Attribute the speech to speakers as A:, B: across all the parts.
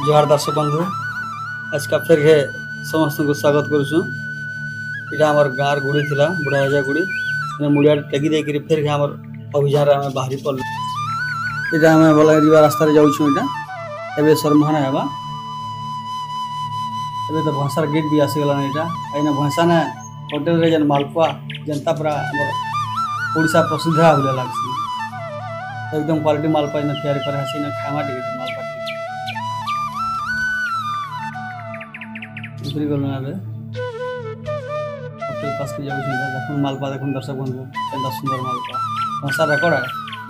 A: जोहार दर्शक बंधु आज का फिर है समस्त को स्वागत करुँ। यहाँ आम गाँव गुड़ी थी बुढ़ा हजा गुड़ी मुड़िया टेकी देकर फिर आम अभियान आम बाहरी पड़ल। यहाँ आम बलांगीर रास्तार जाऊँ एवं सरमहाना हेबा एवं तो भंसार गेट भी आसीगला यहाँ कहीं भंसा ने होटेल रे जेन मालपुआ जनता पूरा ओडिशा प्रसिद्ध बोले लगे एकदम क्वालिटी मालपुआ इन तैयारी कर खामा टिके मालपुआ उतरी गल होटेल पास के जाऊँ देखुन मालपुआ देखुन दर्शक बंधु केंदा सुंदर मालपुआ भंसार रेकर्ड है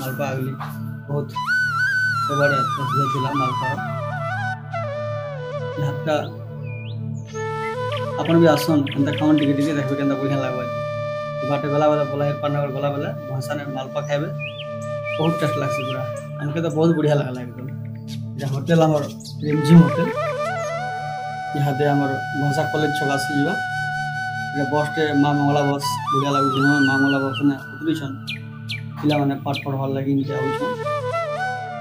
A: मालपुआ आगली बहुत सबड़े प्रसिद्ध मालपुआ यहाँ आपन भी आसन एंता खावन टिके टिके देखबे केंता बढ़िया लागबा बाटे गला वाला बलांगीर पानगर गला वाला भंसा ने मालपुआ खाइबे बहुत टेस्ट लागसी पूरा हमके तो बहुत बढ़िया लागला एकदम। ये होटल हमर रिमझिम होटल यहाँ दे हमर भंसा कॉलेज छगासी जीवा ये बस टे माँ मंगला बस बढ़िया लागु माँ मंगला बस ने उतरी छन पिला माने पाठ पढ़वा लागि निके आउ छन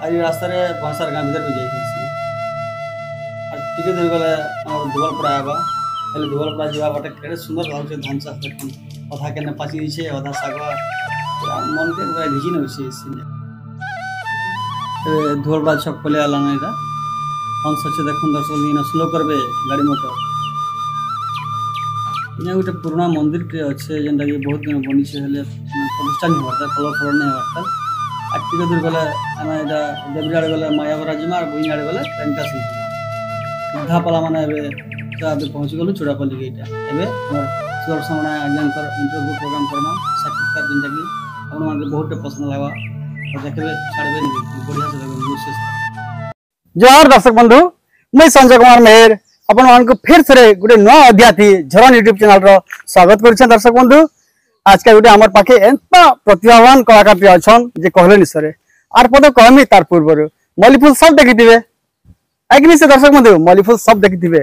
A: आज रास्ता रे भंसार गांव भीतर भी जाइछी और टिके देर गले हमर दुबलपुर आबा हेले दुबलपुर जीवा बाटे केड़े सुंदर लागछ धान चाष देखन अधा केने पाची दिछे अधा सागवा पूरा मन के पूरा भिजी न होइछे सिने दुबलपुर छक पले आला नै दा हम सोचे देखुन दर्शक दिन स्लो करबे गाड़ी मोटर इने गोटे पुराना मंदिर टे अच्छे जेनटा कि बहुत दिन बनी छे हेले प्रतिष्ठा नहीं होता कलर फलर नहीं होता आ टिके दूर गले आमे एटा देवरियाड़ गले मायावरा जिमा और बुइनाड़ गले ट्रेनटा से बुधा पला माने एबे तो आबे पहुंच गलु चुड़ापल्ली गेटा एबे हमर सुदर्शन आज्ञानकर इंटरव्यू प्रोग्राम करमा साक्षात्कार जेनटा कि आपन माने बहुत पसंद लागबा और देखबे छाड़बे नहीं बढ़िया से देखबे विशेष।
B: जोहार दर्शक बंधु मैं संजय कुमार मेहर अपन मान को फिर से गोटे नया अध्याय थी झरन यूट्यूब चैनल रो स्वागत कर दर्शक बंधु। आज का गोटे आमर पाखे एंता प्रतिभावान कलाकार अच्छन जे कहले निसरे आर पद कहमी तार पूर्व मल्लीफुल सब देखिथिबे आइकनी से दर्शक बंधु मल्लीफुल सब देखिथिबे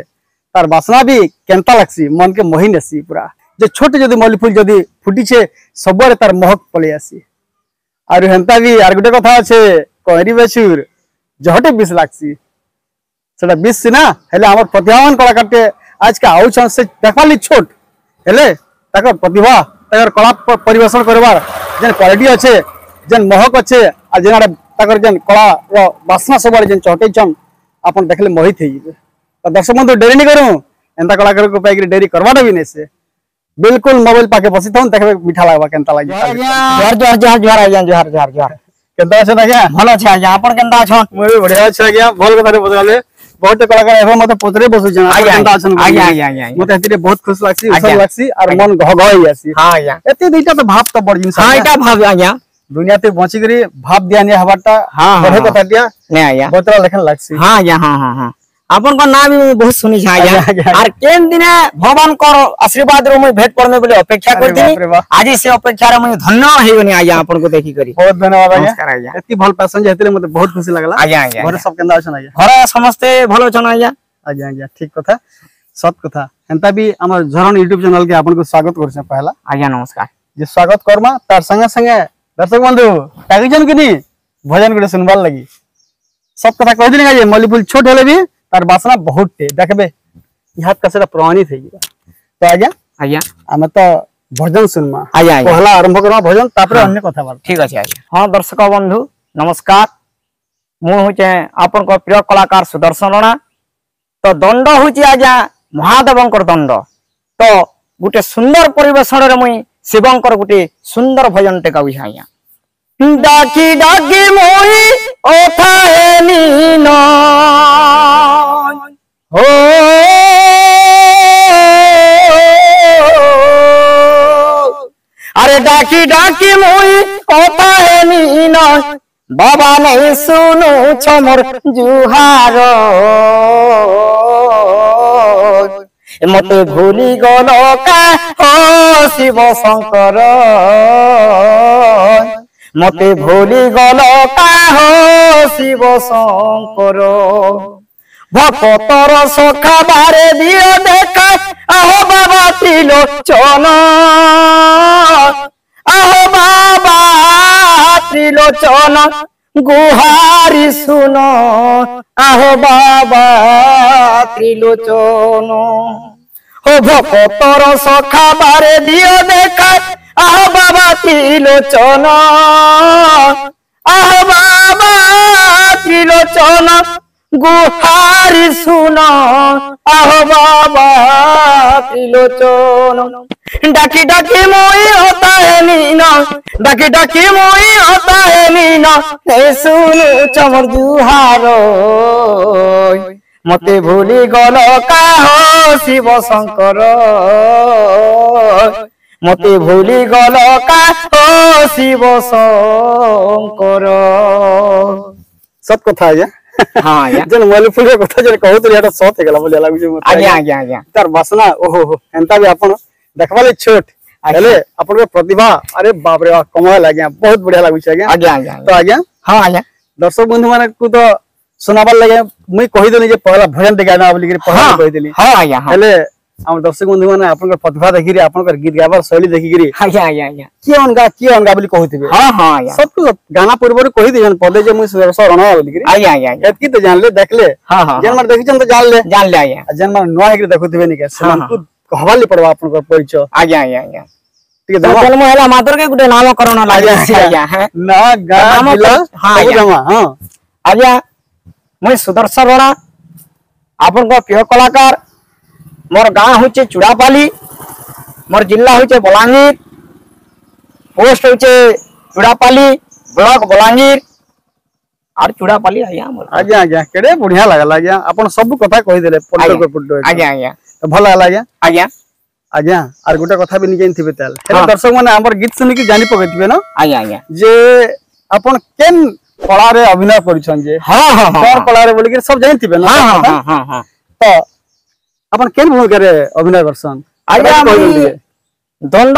B: तार बासना भी केंता लागसी मन के मोहि नेसी पूरा जे छोटे जदी मल्लीफुल जदी फुटी छे सबरे तार महक पले आसी आर हेंता भी आर गोटे कथा छे कहरी बेचुर जहटे बिस लागसी सेटा बिस सिना हेले हमर प्रतिभावान कलाकार के आज का आउछन से देखवाली छोट हेले ताकर प्रतिभा ताकर कला परिवेशन करबार जेन क्वालिटी अच्छे जेन महक अच्छे आ जेना ताकर जेन कला रो वासना सबरे जेन चहटे छन आपन देखले मोहित हे जिवे। तो दर्शक बंधु डेरी नहीं करूं एंता कलाकार को पाइक डेरी करवाटा भी नहीं से बिल्कुल मोबाइल पाके बसी थाउन देखबे मीठा लागबा केंता लागि। जोहार जोहार जोहार जोहार आज्ञा जोहार जोहार जोहार केंता छ आज्ञा भलो छ आज्ञा आपन केंता छन मोर भी बढ़िया छ आज्ञा भल कथा रे बजाले बहुत कलाकार एबे मते पतरे बसु जन केंता छन आज्ञा आज्ञा आज्ञा मते हेतिरे बहुत खुश लागसी उसल लागसी और मन घघई आसी। हां आज्ञा एते दुईटा तो भाव तो बड़ जिंस हां एटा भाव आज्ञा दुनिया ते बची करी भाव दियानी हबाटा बढ़े कथा दिया नै आज्ञा बतरा लेखन लागसी। हां आज्ञा हां हां हां आपन को नाम भी बहुत सुनी छा आज्ञा और केन दिने भगवान को आशीर्वाद रो मैं भेट पड़मे बोले अपेक्षा करथि आज से अपेक्षा रे मैं धन्य हे गनी आज्ञा आपन को देखि करी बहुत धन्यवाद आज्ञा नमस्कार आज्ञा एति भल पैसन जेतिले मते बहुत खुशी लागला आज्ञा आज्ञा घर सब केंदा छन आज्ञा घर समस्त भलो छन आज्ञा आज्ञा आज्ञा ठीक कथा सत कथा एंता भी हमर झरन यूट्यूब चैनल के आपन को स्वागत करछे पहला आज्ञा नमस्कार जे स्वागत करमा तार संगे संगे दर्शक बंधु टागिजन किनी भजन गुडे सुनबाल लगी सब कथा कह दिने जे मल्लीफुल छोट होले भी तार बासना बहुत टे देखबे यहाँ का सेटा प्रमाणित है तो आज्ञा आज्ञा हम तो भजन सुनमा आज्ञा पहला आरंभ करमा भजन तापरे अन्य कथा बात ठीक अछि आज्ञा। हां दर्शक बंधु नमस्कार मु होचे आपन को प्रिय कलाकार सुदर्शन राणा तो दंड होची आज्ञा महादेवंकर दंड तो गुटे सुंदर परिवेशन रे मुई शिवंकर गुटे सुंदर भजन टे गाउछ आज्ञा। डाकी डाकी मोई ओथाए नीनो हो अरे डाकी डाकी मोई ओथाए नीनो बाबा नहीं सुनु छमर जुहारो मते भूली गलो का हो शिव शंकर मते भूली गल काहो शिव शंकर भक्तर सखा बारे दियो देखा आहो बाबा त्रिलोचन आहो बाबा त्रिलोचन
C: गुहारी सुनो आहो बाबा त्रिलोचन हो भक्तर सखा बारे दियो देखा आहो बाबा त्रिलोचन आहो बाबा त्रिलोचन गुहारी सुनो आहो बाबा त्रिलोचन डाकी डाकी मोई होता है मीना डाकी डाकी मोई होता है मीना हे सुनु चमर जुहारो मते भूली गल का हो शिव शंकर मते भूली गल का हो शिव शंकर
B: सत कथा आज्ञा
C: हाँ आज्ञा
B: जन मोबाइल फुल कथा जन कहत एटा सत हे गला बोलिया लागु मते
C: आज्ञा आज्ञा आज्ञा
B: तार वासना ओहो एंता भी आपण देखबाले छोट हेले आपण के प्रतिभा अरे बाप रे कमाल आज्ञा बहुत बढ़िया लागु छै आज्ञा
C: आज्ञा आज्ञा
B: तो आज्ञा
C: हाँ आज्ञा
B: दर्शक बंधु माने को तो सुनाबार लगे मुई कहि देनी जे पहला भजन ते गाना बोली के पहला कहि देली
C: हाँ आज्ञा हाँ
B: हेले हम दर्शक बंधु माने आपण प्रतिभा देखि रे आपण गीत गाबार शैली देखि रे
C: आज्ञा आज्ञा आज्ञा
B: के अनगा बोली कहथिबे
C: हाँ हाँ आज्ञा
B: सब कुछ गाना पूर्व कहि दिजन पदे जे मुई रणा बोली के
C: आज्ञा आज्ञा आज्ञा
B: एतकी तो जान ले देख ले
C: हाँ हाँ
B: जन मार देखिछन तो जान ले
C: आज्ञा
B: जन मार नुआ हेकरे देखुथिबे नि के समान को कहवाली पड़वा आपण को परिचय
C: आज्ञा आज्ञा आज्ञा
B: ठीक है
C: जन्म होला मातर के गुटे नामकरण लागे आज्ञा है
B: ना गा मिला
C: हाँ आज्ञा
B: हां
C: आज्ञा मुई सुदर्शन राणा आपन को प्रिय कलाकार मोर गाँ होचे चुड़ापाली मोर जिला होचे बलांगीर पोस्ट होचे चुड़ापाली ब्लॉक बलांगीर और चुड़ापाली आज्ञा मोर
B: आज्ञा आज्ञा केडे बढ़िया लागला आज्ञा अपन सब कथा कहि देले पुट्टो
C: आज्ञा आज्ञा
B: तो भल लागला आज्ञा
C: आज्ञा
B: आज्ञा आर गुटे कथा भी नि जानथिबे ताल हेले दर्शक माने हमर गीत सुनि के जानि पकैतिबे न
C: आज्ञा आज्ञा
B: जे अपन केन कला रे अभिनय करिछन जे
C: हां हां
B: कोन कला रे बोली के सब जानथिबे न
C: हां हां हां हां
B: तो अपन केन भूमिका रे अभिनय करसन
C: आज्ञा दंड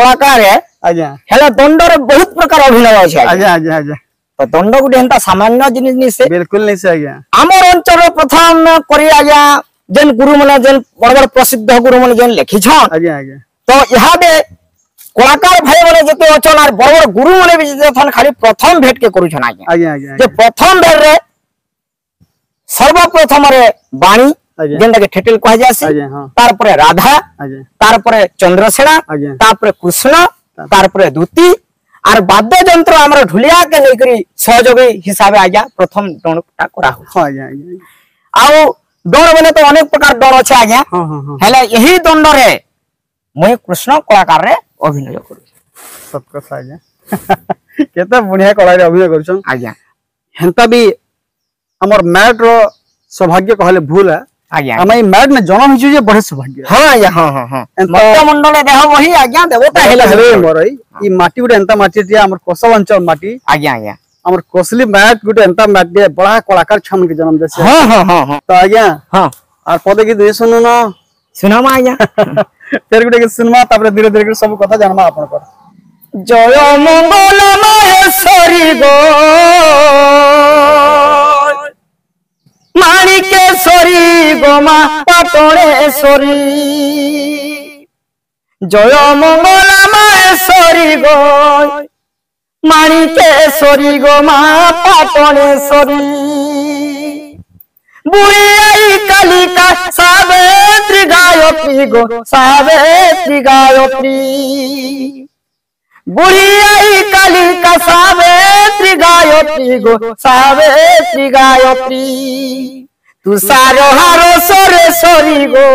C: कलाकार है
B: आज्ञा
C: हेला दंड रे बहुत प्रकार अभिनय अछि
B: आज्ञा आज्ञा आज्ञा
C: तो दंड गुटे हंता सामान्य जिनिस नि से
B: बिल्कुल नहीं से आज्ञा
C: हमर अंचल प्रथम करी आज्ञा जेन गुरु माने जेन बड़ बड़ प्रसिद्ध गुरु माने जेन लिखि छन
B: आज्ञा आज्ञा
C: तो इहादे कलाकार भाई माने जते अछन आर बड़ बड़ गुरु माने भी जते थन खाली प्रथम भेट के करू छन आज्ञा
B: आज्ञा आज्ञा
C: जे प्रथम भेट रे सर्वप्रथम रे वाणी जेंदा के ठेटल कह जासी
B: आज्ञा हां
C: तार परे राधा
B: आज्ञा
C: तार परे चंद्रसेना
B: आज्ञा
C: तार परे कृष्ण तार परे दूती आर वाद्य यंत्र हमर ढुलिया के लेकरी सहयोगी हिसाबे आज्ञा प्रथम दंडटा करा हो
B: हां आज्ञा आज्ञा
C: आउ दंड बने तो अनेक प्रकार दंड अछि आज्ञा
B: हां हां हां
C: हेले यही दंड रे मैं कृष्ण कलाकार रे अभिनय करू
B: सब कथा आज्ञा केते बढ़िया कला रे अभिनय करछन
C: आज्ञा
B: हेंता भी हमर मैट रो सौभाग्य कहले भूल है
C: आज्ञा
B: हम ई मैट में जन्म हिजु जे बड़े सौभाग्य
C: हां आज्ञा हां हां हां मत्त मंडल देह वही आज्ञा देवता हेले
B: हेले मोर ई माटी गुटे एंता माटी टिया हमर कोसव अंचल माटी
C: आज्ञा आज्ञा
B: हमर कोसली मैट गुटे एंता मैट दे बड़ा कलाकार छन के जन्म देसे
C: हां हां हां हां
B: तो आज्ञा
C: हां
B: आर पदे की दे सुनो ना
C: सुनामा आज्ञा
B: तेरे गुटे के सुनमा तापर धीरे धीरे सब कथा जानमा आपन पर
C: जय मंगल महेश्वरी गो माणिकेश्वरी गोमा पाटणेश्वरी जय मंगल महेश्वरी गो माणिकेश्वरी गोमा पाटणेश्वरी बुढ़ी आई कालिका सावित्री गायत्री गो सावित्री गायत्री बुढ़ी आई कालिका सावित्री गायत्री गो सावित्री गायत्री तुषार हारो सोरेश्वरी गो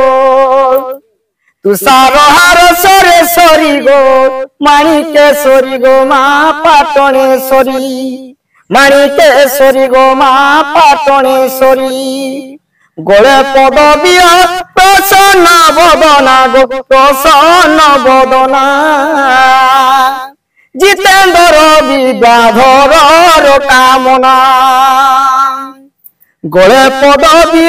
C: तुषार हारो सोरेश्वरी गो माणिकेश्वरी गो मा पाटणेश्वरी माणिकेश्वरी गो मा पाटणेश्वरी गोले पदवी प्रसन्न बदना गो प्रसन्न बदना जितेन्द्र विद्याधर कामना गोले पदवी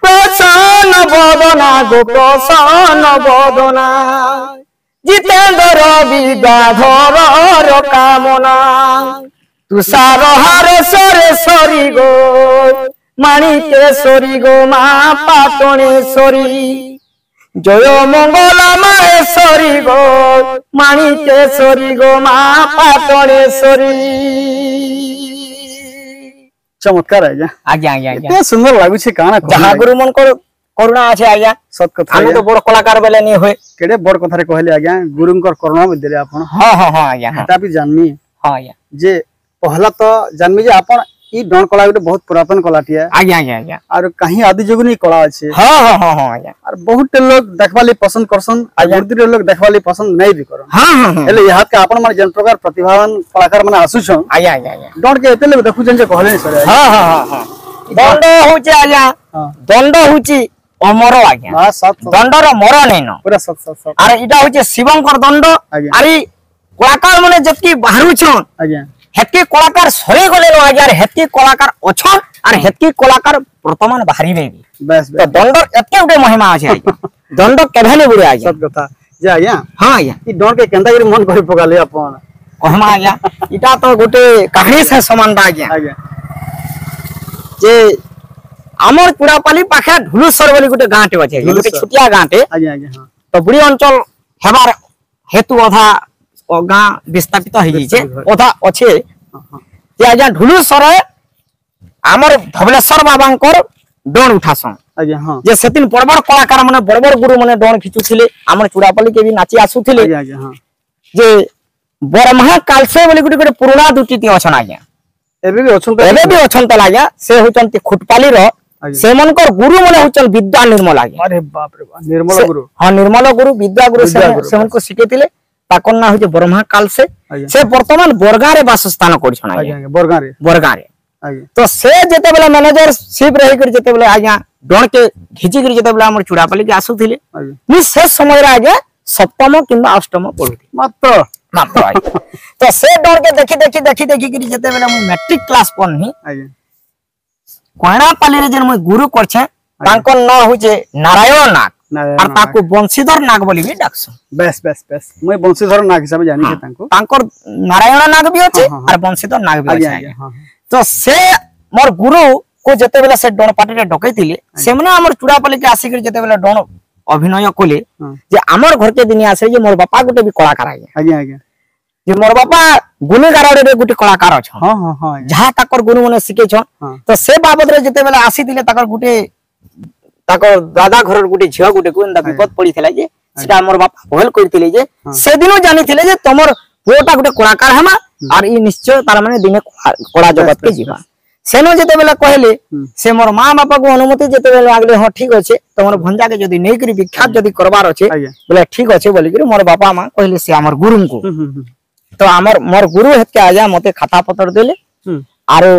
C: प्रसन्न बदना गो प्रसन्न बदना जितेन्द्र विद्याधर कामना तुषार हार सोरेश्वरी गो माणिकेश्वरी गो मा पाटणेश्वरी जय मंगल महेश्वरी गो माणिकेश्वरी गो मा पाटणेश्वरी।
B: चमत्कार आज्ञा
C: आज्ञा आज्ञा आज्ञा
B: एते सुंदर लागु छे काना
C: जहां गुरु मन को करुणा আছে आज्ञा
B: सत कथा
C: हम तो बड़ कलाकार बेले नहीं होय
B: केडे बड़ कथा रे कहले आज्ञा गुरुंकर करुणा देले आपण
C: हां हां हां आज्ञा
B: ता भी जानमी
C: हां आज्ञा
B: जे पहला तो जानमी जे आपण ई डण कला गुटे बहुत पुरातन कलाटी है
C: आज्ञा आज्ञा आज्ञा
B: और कहीं आदि जुगनी कला अछि
C: हां हां हां हां आज्ञा
B: और बहुत लोग देखवाली पसंद करसन आ गुरुदी लोग देखवाली पसंद नहीं भी करन
C: हां हां हां
B: हेले यहाँ के आपण मन जन प्रकार प्रतिभावान कलाकार माने आसुछन
C: आज्ञा आज्ञा आज्ञा
B: डण के एते लोग देखुछन जे कहले सर
C: हां हां हां हां दंड होचे आज्ञा
B: हां
C: दंड होची अमर आज्ञा
B: हां सत
C: दंडर मर नहीं न
B: पूरा सत सत सत
C: अरे इटा होचे शिवंकर दंड
B: आज्ञा।
C: अरे कलाकार माने जतकी बाहरु छन
B: आज्ञा
C: हेतकी कलाकार सरे गले न आज्ञा हेतकी कलाकार अछन और हेतकी कलाकार वर्तमान बाहरी बे
B: बस
C: तो दंड एते उटे महिमा আছে आज्ञा दंड केभेले बुरे आज्ञा
B: सत कथा जे आज्ञा
C: हां आज्ञा
B: ई डण के केंदा गिरी मन करि पकाले आपण
C: कहमा आज्ञा इटा तो गोटे कहानी से समान बा आज्ञा
B: आज्ञा
C: जे हमर पुरापाली पाखे ढुलुसर बोली गोटे गांटे अछि गोटे छुटिया गांटे
B: आज्ञा आज्ञा हां
C: तो बुढ़ी अंचल हेबार हेतु अधा गाँ विस्थापित हो जाइए अधा अच्छे जे आज्ञा ढुलुसर आमर धबलेश्वर बाबांकर डण उठासन
B: आज्ञा हां
C: जे सेतिन बड़ बड़ कलाकार माने बड़ बड़ गुरु माने डण खिचुथिले आमर चूड़ापल्ली के भी नाची आसुथिले
B: आज्ञा आज्ञा हां
C: जे बरमहा कालसे बोली गोटे गोटे पुराना दुटी अछन आज्ञा
B: एबे भी अछन
C: एबे भी अछन त आज्ञा से होचन खुटपाली रो सेमनकर गुरु माने होचन विद्या निर्मल आज्ञा
B: अरे बाप रे बाप निर्मल गुरु
C: हां निर्मल गुरु विद्या गुरु सेमन को सिखेतिले ताकन ना होचे ब्रह्मा काल से वर्तमान बरगा रे वासस्थान करछन
B: आज्ञा आज्ञा बरगा रे आज्ञा
C: तो से जेते बेला मैनेजर शिप रही कर जेते बेला आज्ञा डण के घिची कर जेते बेला हमर चूड़ापल्ली के आसुथिले मी से समय रे आज्ञा सप्तम किंबा अष्टम पढुथि
B: मात्र
C: मात्र आज्ञा तो से डण के देखि कर जेते बेला मैं मैट्रिक क्लास पढनी
B: आज्ञा
C: कोणापाली रे जन मैं गुरु करछे तांको न होचे नारायण नाग और ताको वंशीधर नाग बोली भी डाकसन
B: बस बस बस मैं वंशीधर नाग हिसाब जानि के तांको
C: तांकर नारायण नाग भी अछि और वंशीधर नाग भी अछि आज्ञा
B: हां
C: तो से मोर गुरु को जते बेला से डण पार्टी रे डकैतिले से माने हमर चूड़ापल्ली के आसी कर जते बेला डण अभिनय कोले जे हमर घर के दिन आसे जे मोर बापा गुटे भी कलाकार आज्ञा
B: आज्ञा आज्ञा
C: जे मोर बापा गुनेगार रे गुटे कलाकार छ
B: हां हां हां
C: जहां ताकर गुरु माने सिखे छ तो से बाबत रे जते बेला आसी दिले ताकर गुटे ताकर दादा घर गुटे झियो गुटे कोन दा विपद पड़ी थिला जे सेटा हमर बापा पहल करथिले जे से दिनो जानि थिले जे तमर पुओटा गुटे कलाकार हमा और ई निश्चय तार माने दिने कला जगत के जीवा सेनो जते बेला कहले से मोर मां बापा को अनुमति जते बेला आगले हां ठीक अछि तमर भंजा के जदी नै करी विख्यात जदी करबार अछि बोले ठीक अछि बोली करी मोर बापा मां कहले से हमर गुरु को तो हमर मोर गुरु हेत के आजा मते खाता पत्र देले आरो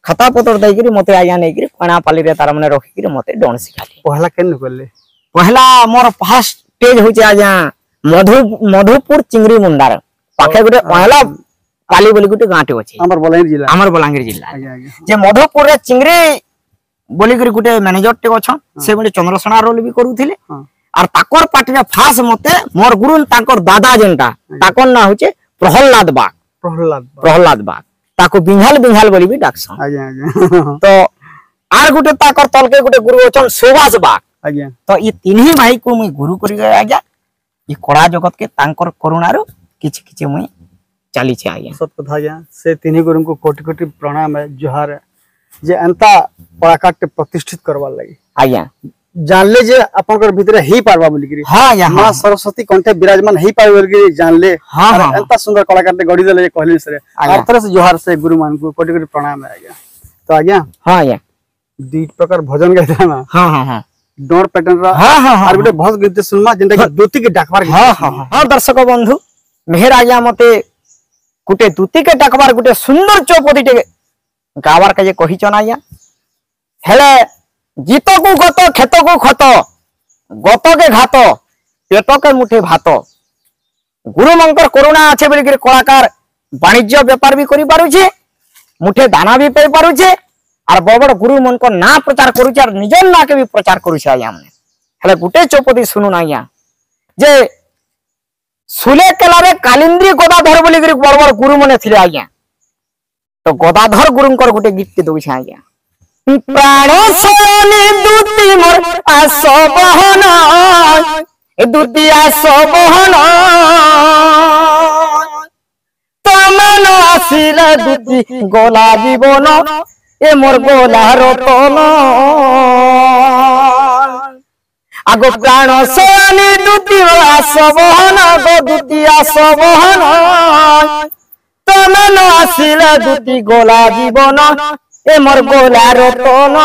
C: खाता पत्र दे करी मते आया नै करी कोणापाली रे तार माने रखि करी मते डण सिखाले
B: पहला केन करले
C: पहला मोर फर्स्ट स्टेज होचे आजा मधुपुर चिंगरी मुंडार पाखे गुटे पहला पाली बोली गुटे गांटे अछि
B: हमर बलांगीर जिला
C: आज्ञा जे मधुपुर रे चिंगरी बोली करी गुटे मैनेजर टे अछन से बोले चंद्रसेना रोल भी करूथिले और ताकर पार्टी रे फास मते मोर गुरु ताकर दादा जेंटा ताकर ना होचे प्रहलाद बाग ताको बिंघाल बोली भी डाकसन
B: आज्ञा आज्ञा
C: तो आर गुटे ताकर तलके गुटे गुरु अछन सुभाष बाग
B: आज्ञा
C: तो ये तीनही भाई को मुई गुरु करी गए आज्ञा ये कला जगत के तांकर करुणारो किछि किछि मुई चाली छे आज्ञा
B: सत कथा आज्ञा से तीनही गुरु को कोटि कोटि प्रणाम है जोहार है जे अंता कलाकार के प्रतिष्ठित करवा लागि
C: आज्ञा
B: जानले जे आपनकर भीतर ही पारबा बोली करी
C: हां या
B: मां सरस्वती कंठे विराजमान ही पार बोली करी जानले
C: हां हां
B: अंता सुंदर कलाकार ते गड़ी देले कहले सरे हर तरह से जोहार से गुरु मान को कोटि कोटि प्रणाम है आज्ञा तो आज्ञा
C: हां आज्ञा
B: दी प्रकार भजन गाइता ना
C: हां हां हां
B: डोर पैटर्न रा
C: हां हां
B: और गोटे भजन गीत सुनमा जेंटा कि दूती के डाकबार
C: हां हां हां दर्शक बंधु मेहर आज्ञा मते गुटे दूती के डाकबार गुटे सुंदर चौपदी टे गावार के जे कहि चना आज्ञा हेले गीत को गत खेत को खत गत के घात पेट के मुठे भात गुरु मंकर करुणा अच्छे बोली कलाकार वाणिज्य व्यापार भी करि पारु छे मुठे दाना भी पाई पारु छे और बड़ गुरु मन को ना प्रचार करू छे और निजन ना के भी प्रचार करू छे आज्ञा हमने हेले गुटे चौपदी सुनु ना आज्ञा जे सुले केलारे कालिंद्री गदाधर बोली बड़ बड़ गुरु मने थिले आज्ञा तो गदाधर गुरुंकर गुटे गीत के दउ छे आज्ञा प्राण सोनी दूती मोर आसो बहन ए दूती आसो बहन तमन आसिले दूती गोला जीवन ए मोर गोला रतन आगो प्राण सोनी दुती आसबहन गो दुती आसबहन तमे न आसिले दुती गोला जीवन ए मोर गोला रतन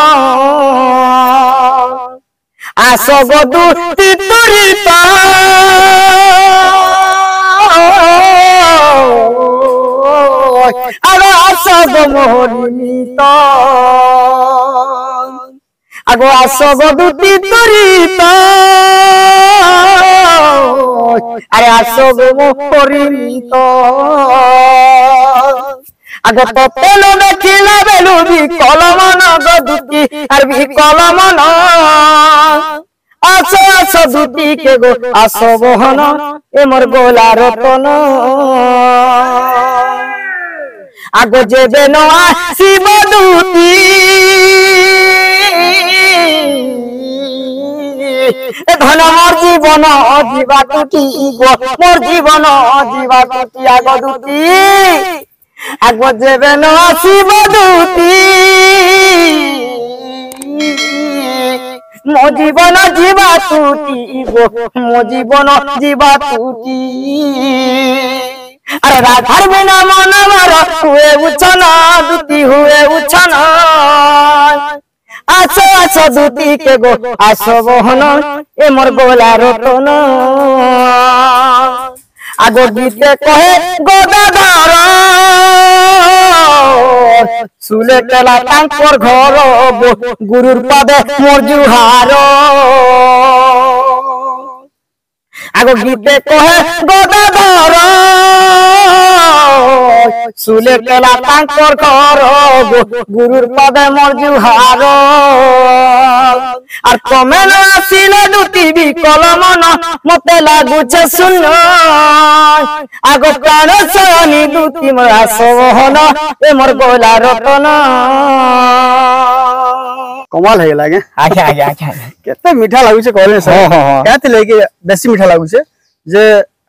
C: आस गो दुती तुरित आगो आस गो मोहनित आगो आस गो दुती तुरित अरे आस गो मोहनित आगो ततेल देखिला बेलु भी कलमन गो दुती आर भी कलमन आस आस दुती के गो आस बहन ए मोर गोला रतन आगो जेबे न आसिब दुती धन मोर जीवन जीवा टूटी गो मोर जीवन जीवा टूटी आगो दुती आगो जेबे न आसिब दुती मो जीवन जीवा टूटी गो मो जीवन जीवा टूटी अरे राधार बिना मन मार हुए उछन दुती हुए उछन आस आस दुती के गो आस बहन ए मोर गोला रतन आगो गीते कहे गोदाधर सुले केला तांकर घर गुरुर पदे मोर जुहार आगो गीते कहे गोदाधर सुले केला तांकर घर गुरुर पदे मोर जुहार আর কমে না আসিলে দুটি বিকলমন মতে লাগুছে শূন্য আগো প্রাণ সয়নি দুটি মোর আসবহন এ মোর গোলা রতন
B: कमाल है लागे
C: আচ্ছা আচ্ছা আচ্ছা
B: केते मीठा लागुचे कहले सर कहते लेके बेसी मीठा लागुचे जे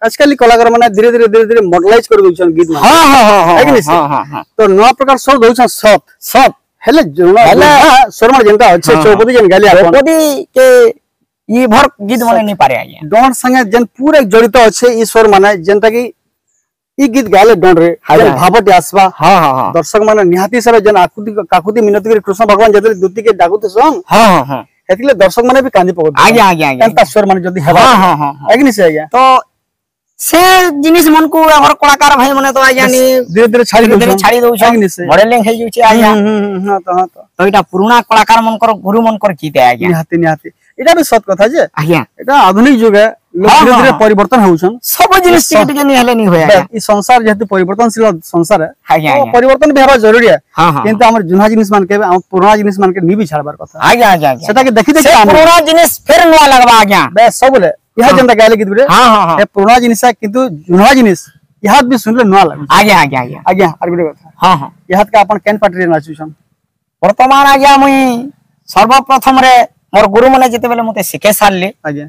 B: आजकल कलाकार माने धीरे धीरे मॉडलाइज कर दोछन गीत में
C: हां हां हां
B: है कि नहीं तो नवा प्रकार सब दोछन सब हेले जोना शर्मा जनता अच्छे चौपदी जन गाली आपन
C: चौपदी के ई भर गीत मने नहीं पारे आज्ञा
B: डॉन संगे जन पूरे जड़ित अच्छे ई स्वर माने जनता की ई गीत गाले डॉन रे जन भावटी आसबा
C: हां हां हां
B: दर्शक माने निहाती सर जन काकुती मिनती करे कृष्ण भगवान जतरे दुती के डाकुते सन
C: हां हां हां
B: एतिले दर्शक माने भी कांदी पकड़
C: आज्ञा आज्ञा
B: एंता स्वर माने जदी हेबा
C: हां हां हां
B: है कि नहीं से आज्ञा
C: तो से जिनिस मन को हमर कलाकार भाई मने तो आज्ञा नि
B: धीरे धीरे छाड़ी
C: दउ
B: है कि नहीं से
C: मॉडलिंग हे जुचे आज्ञा
B: हां
C: तो इटा पुराना कलाकार मन कर गुरु मन कर गीत है आज्ञा
B: निहाती एटा भी सत कथा जे
C: आज्ञा
B: एटा आधुनिक युग है लोग धीरे धीरे परिवर्तन होउछन
C: सब जिनिस टिके टिके नि हले नि होय आज्ञा
B: ई संसार जेतु परिवर्तनशील संसार है
C: आज्ञा
B: तो परिवर्तन भी हवा जरूरी है
C: हां हां
B: किंतु हमर जुना जिनिस मान के हम पुराना जिनिस मान के नि भी छाड़बार कथा
C: आज्ञा आज्ञा आज्ञा
B: सेटा के देखि देखि
C: से पुराना जिनिस फिर नवा लगबा आज्ञा
B: बे सब ले यह जनता गाले गीत रे
C: हां हां हां
B: ए पुराना जिनिस है किंतु जुना जिनिस यहात भी सुनले नवा लाग
C: आज्ञा आज्ञा आज्ञा
B: आज्ञा आर गुटे कथा
C: हां हां
B: यहात का अपन केन पार्टी रे नाचुछन
C: वर्तमान आज्ञा मुई सर्वप्रथम रे मोर गुरु मने जते बेले मते सिखे सारले
B: आज्ञा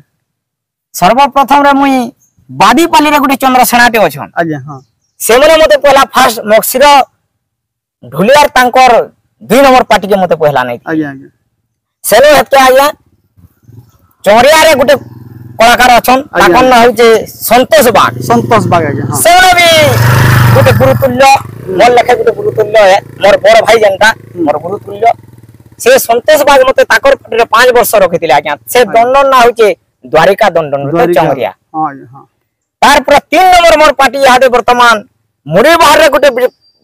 C: सर्वप्रथम रे मुई बादी पाली रे गुटे चंद्र सेनाटे अछन
B: आज्ञा हां
C: से मने मते पहला फर्स्ट मक्सिर ढुलियार तांकर 2 नंबर पार्टी के मते पहला नै
B: आज्ञा आज्ञा
C: सेलो हेते आज्ञा चोरिया रे गुटे कलाकार अछन ताकन ना होचे संतोष बाग
B: आज्ञा हां
C: से भी गुटे गुरुतुल्य मोर लेखे गुटे गुरुतुल्य है मोर बड़ भाई जनता मोर गुरुतुल्य से संतोष बाग मते ताकर पार्टी रे 5 वर्ष रखितिले आज्ञा से दंडन ना होचे द्वारिका दंडन रे चंगरिया
B: हां हां
C: तार पर 3 नंबर मोर पार्टी यादे वर्तमान मुड़ी बाहर रे गुटे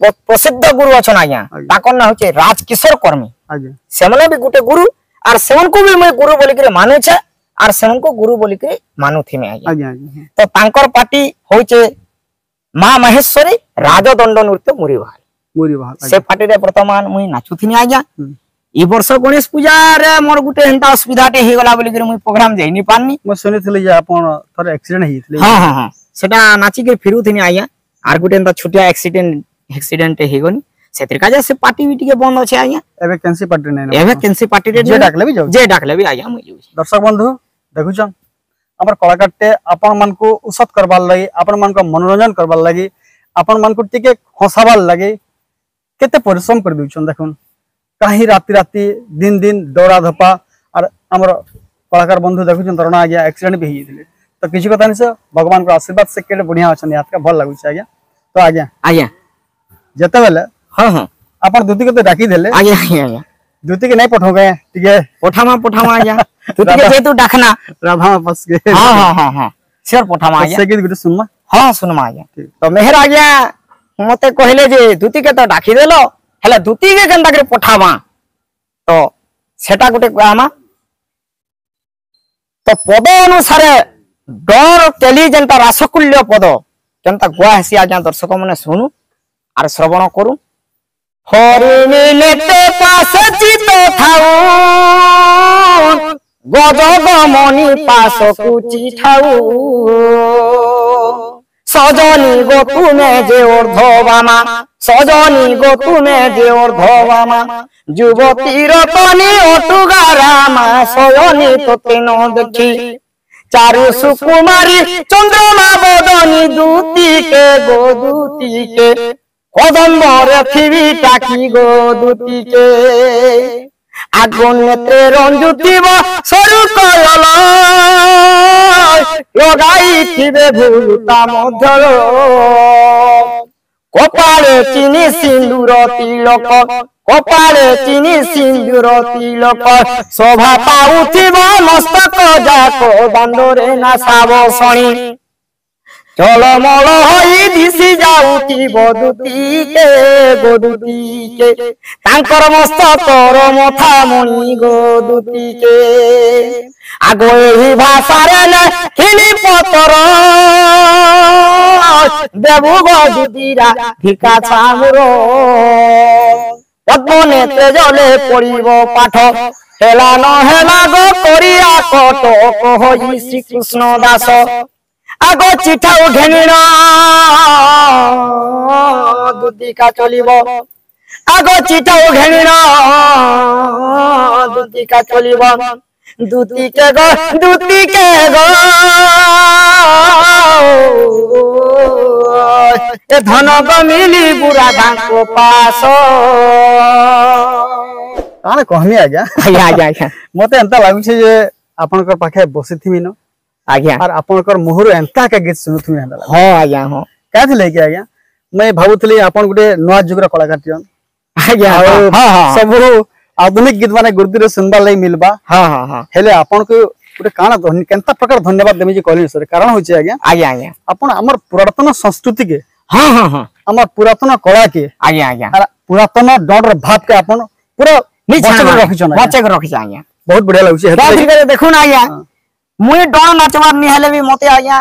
C: प्रसिद्ध गुरु अछन आज्ञा ताकन ना होचे राजकिशोर कर्मी
B: आज्ञा
C: से माने भी गुटे गुरु और सेवन को भी मैं गुरु बोली के मानु छे और सेवन को गुरु बोली के मानु थी मैं आज्ञा
B: आज्ञा
C: तो तांकर पार्टी होचे मां महेश्वरी राजदंड नृत्य मुड़ी बाहर
B: मोरी बात
C: से पार्टी रे वर्तमान मुई नाचु थिनी आज्ञा ई वर्ष गणेश पूजा रे मोर गुटे हेंता असुविधा टे हे गला बोली के मुई प्रोग्राम जाई नि पानी
B: म सुनिथिले जे आपन थरे एक्सीडेंट हिथिले
C: हां हां हां सेटा नाची के फिरु थिनी आज्ञा आर गुटे हेंता छोटिया एक्सीडेंट हे गनी सेतिर काजे से पार्टी बिटी के बंद अछि आज्ञा
B: एबे कैंसी पार्टी नै
C: एबे कैंसी पार्टी रे
B: जे डाकले भी जाउ
C: जे डाकले भी आज्ञा मुई जाउ
B: दर्शक बंधु देखुछन हमर कलाकारटे आपन मन को उसत करबार लागि आपन मन को मनोरंजन करबार लागि आपन मन को टिके हंसाबार लागि केते परिश्रम कर दिउछन देखुन कहीं राति राति दिन दिन दौड़ा धपा और आमर कलाकार बंधु देखुन तरण आज्ञा एक्सीडेंट भी होते तो किसी कथा नहीं सर भगवान को आशीर्वाद से केटे बढ़िया अच्छा हाथ का भल लगुच आज्ञा तो आज्ञा
C: आज्ञा
B: जिते बेले
C: हाँ हाँ
B: आप दूती को तो डाकी देले
C: आज्ञा आज्ञा
B: दूती के नहीं पठो गए ठीक है
C: पठामा आज्ञा दूती के जेतु डाकना
B: राधा पास के
C: हाँ हाँ हाँ हाँ शेर पठामा आज्ञा
B: से गीत गुटे सुनमा
C: हाँ सुनमा आज्ञा तो मेहर आज्ञा मते कहले जे दूती के तो डाकी देलो हेला दूती के केनता करे पठामा तो सेटा गुटे आमा तो पद अनुसार डर तेली जेनता रासकुल्य पद केनता गुआ हेसी आज्ञा दर्शक माने सुनु आर श्रवण करू हरि मिलेते पास चित थाऊ गजग मणि पास कुची ठाऊ सजनी गो तुमे जे ऊर्ध्ववामा सजनी गो तुमे जे ऊर्ध्ववामा युवतीर तनी अटुगा रामा सयनी तोते न देखी चारु सुकुमारी चंद्रमा बदनी दूती के गो दूती के कदम्ब रथिबी टाकी गो दूती के आगो नेत्रे रंजुतिब सरू कयल लगाई थिबे भूलुता मध्यर कपाले चिनी सिंदूर तिलक कपाले चिनी सिंदूर तिलक शोभा पाउथिब मस्तक जाक दांडरे नासाब शणी चलमल होई दिसी जाउती बदुती के तांकर मस्तकर मथा मणि गोदुती के आगो एही भाषारे लेखिली पतर देबु गदुतीरा भिका छामुर पद्म नेत्रे जले पड़िब पाठ हेला न हेला गो करिया कटक होई श्रीकृष्ण दास आगो चिठाऊ घेनिना दूती का चलिब आगो चिठाऊ घेनिना दूती का चलिब दूती के गो ए धन को मिली बुरा धाको पास
B: आने कहनी आज्ञा
C: आज्ञा आज्ञा
B: मते एंता लागुछे जे आपनकर पाखे बसिथिमि न
C: आज्ञा
B: और आपनकर मुहर एंता के गीत सुनुथुमि एंता लाग
C: हां आज्ञा हां
B: का थिले कि आज्ञा मैं भाबुथली आपन गुटे नवा जुगरा कलाकार थियन
C: आज्ञा हां हां
B: सब आधुनिक गीत माने गुरुतिर सुनबा लई मिलबा
C: हां हां हां
B: हेले आपन को गुटे काना केंता प्रकार धन्यवाद देमी जे कहली सर कारण होचे आज्ञा
C: आज्ञा आज्ञा
B: आपन हमर पुरातन संस्कृति के
C: हां हां हां
B: हमर पुरातन कला के
C: आज्ञा आज्ञा
B: और पुरातन डर भाव के आपन पूरा
C: बचे रखिछ आज्ञा
B: बहुत बढ़िया लागुछे
C: हेते देखु ना आज्ञा मुई डर नाचवार निहले भी मते आज्ञा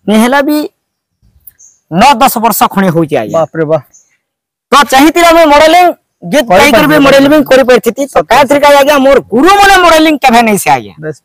C: निहले भी 9-10 वर्ष खणी होई जाय
B: बाप रे बाप
C: तो चाहितिरा मैं मॉडलिंग गीत गाई कर भी मॉडलिंग करि परथिति तो का तरीका आज्ञा मोर गुरु मने मॉडलिंग केभे नै से आज्ञा
B: बेस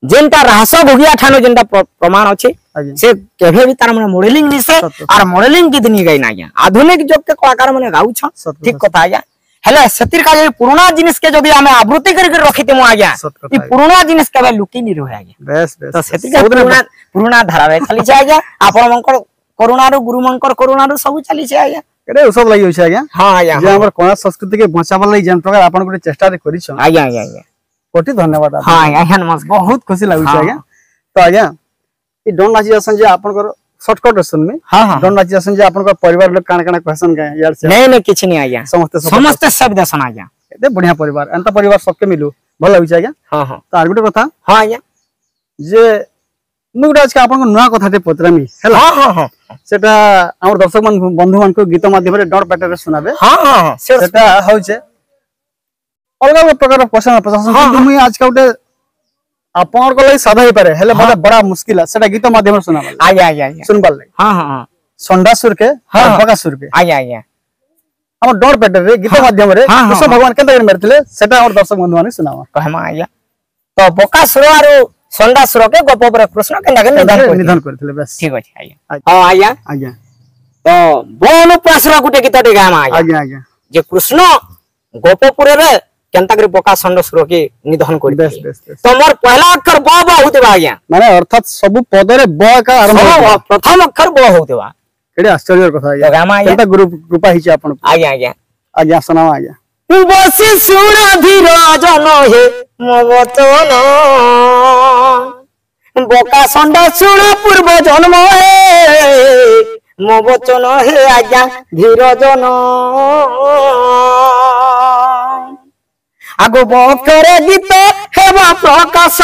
C: जेनता रास भोगिया ठानो जेनता प्रमाण अछि से केभे भी तार मने मॉडलिंग नि से और मॉडलिंग गीत नि गाई ना आज्ञा आधुनिक जग के कलाकार मने गाउ छ ठीक कथा आज्ञा हेले सतिर का जे पुराना जिनिस के जदी हमें आवृत्ति करके रखिते मु आज्ञा ई पुराना जिनिस केबे लुकी नि रहे आज्ञा
B: बेस बेस
C: तो सतिर का पुराना धारा चली छै आज्ञा आपन मंकर करुणारू गुरु मंकर करुणारू सब चली छै आज्ञा
B: एरे सब लागि होइछ आज्ञा
C: हां आज्ञा
B: जे हमर कोना संस्कृति के बचाबल लागि जन प्रकार आपन गुटे चेष्टा रे करिछ
C: आज्ञा आज्ञा आज्ञा
B: कोटि धन्यवाद
C: हां आज्ञा नमस्कार
B: बहुत खुशी लागुछ आज्ञा तो आज्ञा ई डोन नाची असन जे आपन को शॉर्टकट असन में
C: हां हां
B: डोन नाची असन जे आपन को परिवार लोग काना काना क्वेश्चन गए यार से
C: नहीं नहीं किछ नहीं आज्ञा समस्त सब दसन आज्ञा
B: एते बढ़िया परिवार एंता परिवार सबके मिलु भल लागुछ आज्ञा
C: हां हां
B: तो आर गुटे कथा
C: हां आज्ञा
B: जे मु गुटे आज के आपन को नया कथाटे पतरामी हैला
C: हां हां हां
B: सेटा हमर दर्शक बंधु मान को गीत माध्यम रे डर पैटर सुनाबे
C: हां हां
B: सेटा होचे अलग अलग प्रकार क्वेश्चन प्रशासन किंतु मुई आज का गुटे आपन को लागि साधा ही पारे हेले बड़ा बड़ा मुश्किल है सेटा गीत माध्यम रे सुनाबे
C: आज्ञा आज्ञा आज्ञा
B: सुनबाल लागि
C: हां हां हां
B: संडासुर के बकासुर के
C: आज्ञा आज्ञा
B: हमर डर पैटर रे गीत माध्यम रे कृष्ण भगवान केनता मेरथिले सेटा हमर दर्शक बंधु माने सुनावा
C: कहमा आज्ञा तो बकासुर आरो संडासुर के गप पर कृष्ण केनता
B: निधन करथिले बस
C: ठीक अछि आज्ञा हां आज्ञा
B: आज्ञा
C: तो बोन पासुर गुटे गीत टे गामा आज्ञा
B: आज्ञा आज्ञा
C: जे कृष्ण गोपपुर रे केनता करे बका संडासुर के निधन कर
B: बेस बेस
C: तो मोर पहला अक्षर ब ब होतेबा आज्ञा
B: माने अर्थात सब पद रे ब का आरंभ
C: प्रथम अक्षर ब होतेबा
B: केडे आश्चर्य कथा आज्ञा
C: गामा आज्ञा
B: केनता गुरु कृपा हिचे आपन
C: आज्ञा आज्ञा
B: आज्ञा सुनावा आज्ञा
C: बसी शुण धीर जन हे मो वचन बोका संडा शुण पूर्व जन्म हे मो वचन हे आज्ञा धीर जन आगो बक्षरे गीत हेबा प्रकाश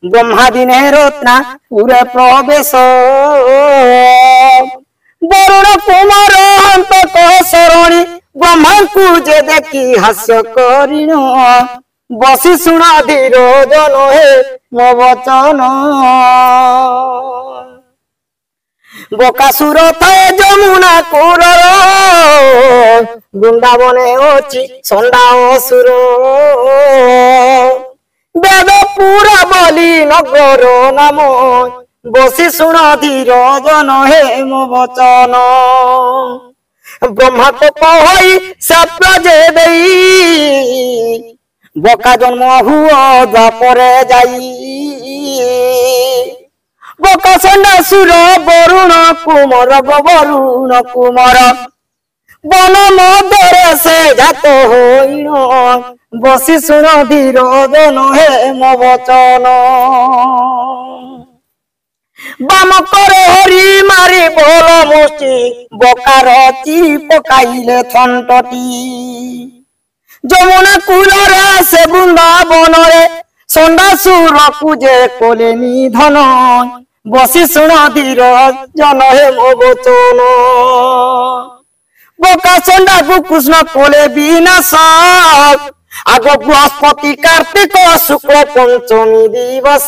C: ब्रह्मा दिने रत्ना पूरे प्रवेश वरुण कुमार हंत शरणी ब्रह्मा को जे देखी हास्य करिण बसी शुण धीर जन हे मो वचन बकासुर थाए जमुना कूर वृंदावने अछि संडा असुर वेद पूरा बलि नगर नाम बसी शुण धीर जन हे मो वचन ब्रह्मा को पहई सप्त जे देई बका जन्म हुआ द्वापरे जाई बका संडासुर वरुण कुमार वरुण कुमार बन मदरे से जात होइण बसी शुण धीर जन हे मो वचन बाम करे हरि मारी बोल मुष्टि बकार ची पकाइले थंटटी जमुना कूलरे से वृंदावन रे संडासुर पूजे कोले निधन बसी शुण धीर जन हे मो वचन बका संडा को कृष्ण कोले विनाश आग बृहस्पति कार्तिक शुक्ल पंचमी दिवस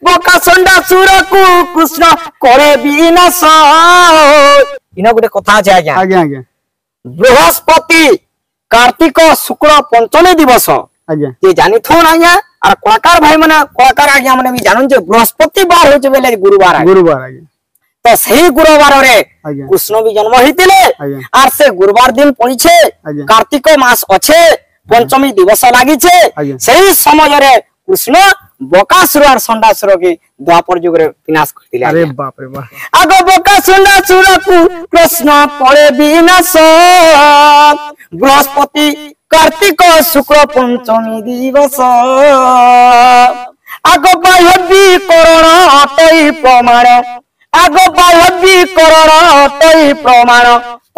C: बका संडासुर को कृष्ण करे विनाश इन गोटे कथा আছে आज्ञा
B: आज्ञा आज्ञा
C: बृहस्पति कार्तिक शुक्ल पंचमी दिवस
B: आज्ञा
C: ये जानी थोन आज्ञा और कलाकार भाई माने कलाकार आज्ञा माने भी जानन जे बृहस्पति बार होचे बेले गुरुवार
B: आज्ञा
C: तो सही गुरुवार रे
B: आज्ञा
C: कृष्ण भी जन्म होइतिले और से गुरुवार दिन पड़ीछे कार्तिक मास अच्छे पंचमी दिवस लागि छे सही समय रे कृष्ण बकासुर और संडासुर के द्वापर युग रे विनाश करतिले
B: अरे बाप रे बाप
C: आगो बका संडासुर को कृष्ण पड़े विनाश बृहस्पति कार्तिक शुक्ल पंचमी दिवस आगो बाह्य करण अटई प्रमाण आगो बाह्य करण अटई प्रमाण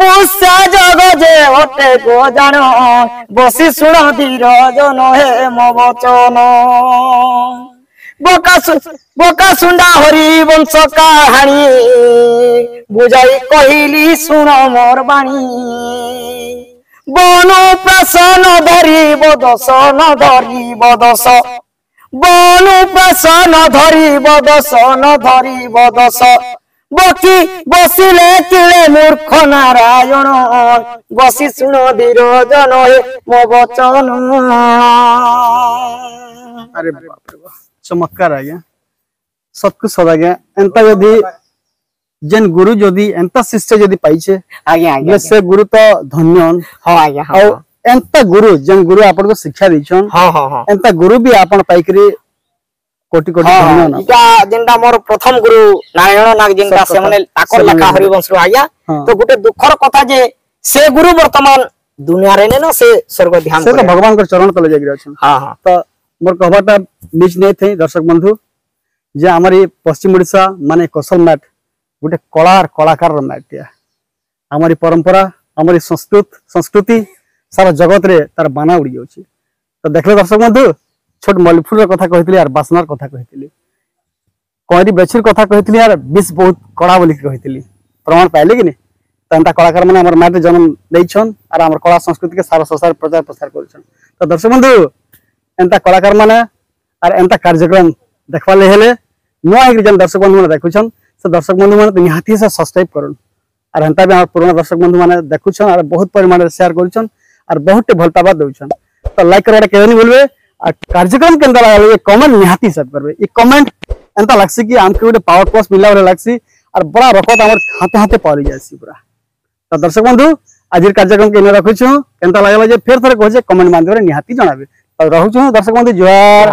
C: पुष्य जग जे हटे गो जान बसी शुण धीर जन हे मो वचन बका सुंडा हरि वंश कहानी बुझाई कहली शुण मोर बाणी बन प्रसन धरिब दश न धरिब दश बन प्रसन धरिब दश न धरिब दश बकी बसिले किले मूर्ख नारायण बसी शुण धीर जन हे मो वचन
B: अरे बाप रे बाप चमत्कार आज्ञा सबको सदा आज्ञा एंता यदि जन गुरु जदि एंता शिष्य जदि पाइछे
C: आज्ञा आज्ञा
B: से गुरु तो धन्य
C: हां आज्ञा हां
B: एंता गुरु जन गुरु आपन को शिक्षा दिछन
C: हां हां हां
B: एंता गुरु भी आपन पाइकरी कोटि कोटि धन्य ना
C: इटा जिनटा मोर प्रथम गुरु नारायण नाग जिनटा से माने ताकर लेखा हरिवंश रो आज्ञा तो गुटे दुखर कथा जे से गुरु वर्तमान दुनिया रे ने ना से स्वर्ग ध्यान
B: से तो भगवान को चरण तले जागिरा छन
C: हां हां
B: तो मोर कहबाटा निज नै थे दर्शक बंधु जे हमारी पश्चिम ओडिशा माने कौशल मैट गोटे कला और कलाकार मैट हमारी परंपरा हमारी संस्कृति सारा जगत रे तार बाना उड़ी जाउची तो देखले दर्शक बंधु छोट मल्लीफुल कथा कहितली और बासनार कथा कहितली कोइरी बेछिर कथा कहितली यार बिस बहुत कड़ा बोली कहितली प्रमाण पाइले कि नहीं तो एंता कलाकार माने हमर मैट जन्म लेछन और हमर कला संस्कृति के सारा संसार प्रचार प्रसार करछन तो दर्शक बंधु एंता कलाकार माने और एंता कार्यक्रम देखवा ले हेले नुआ एक जन दर्शक बंधु माने देखुछन से दर्शक बंधु माने निहाती से सब्सक्राइब करन और एंता भी हमर पुराना दर्शक बंधु माने देखुछन और बहुत परिमाण रे शेयर करछन और बहुत भलताबा देउछन तो लाइक करबा केनी बोलबे और कार्यक्रम केंदा लागले ये कमेंट निहाती सब करबे ये कमेंट एंता लागसी कि हमके गोटे पावर प्लस मिला वाला लागसी और बड़ा रकत हमर हाथे हाथे पाली जासी पूरा तो दर्शक बंधु आज कार्यक्रम के रखुछु केंता लागला जे फेर थरे कहजे कमेंट माध्यम रे निहाती जणाबे और रहउछु दर्शक बंधु जोहार।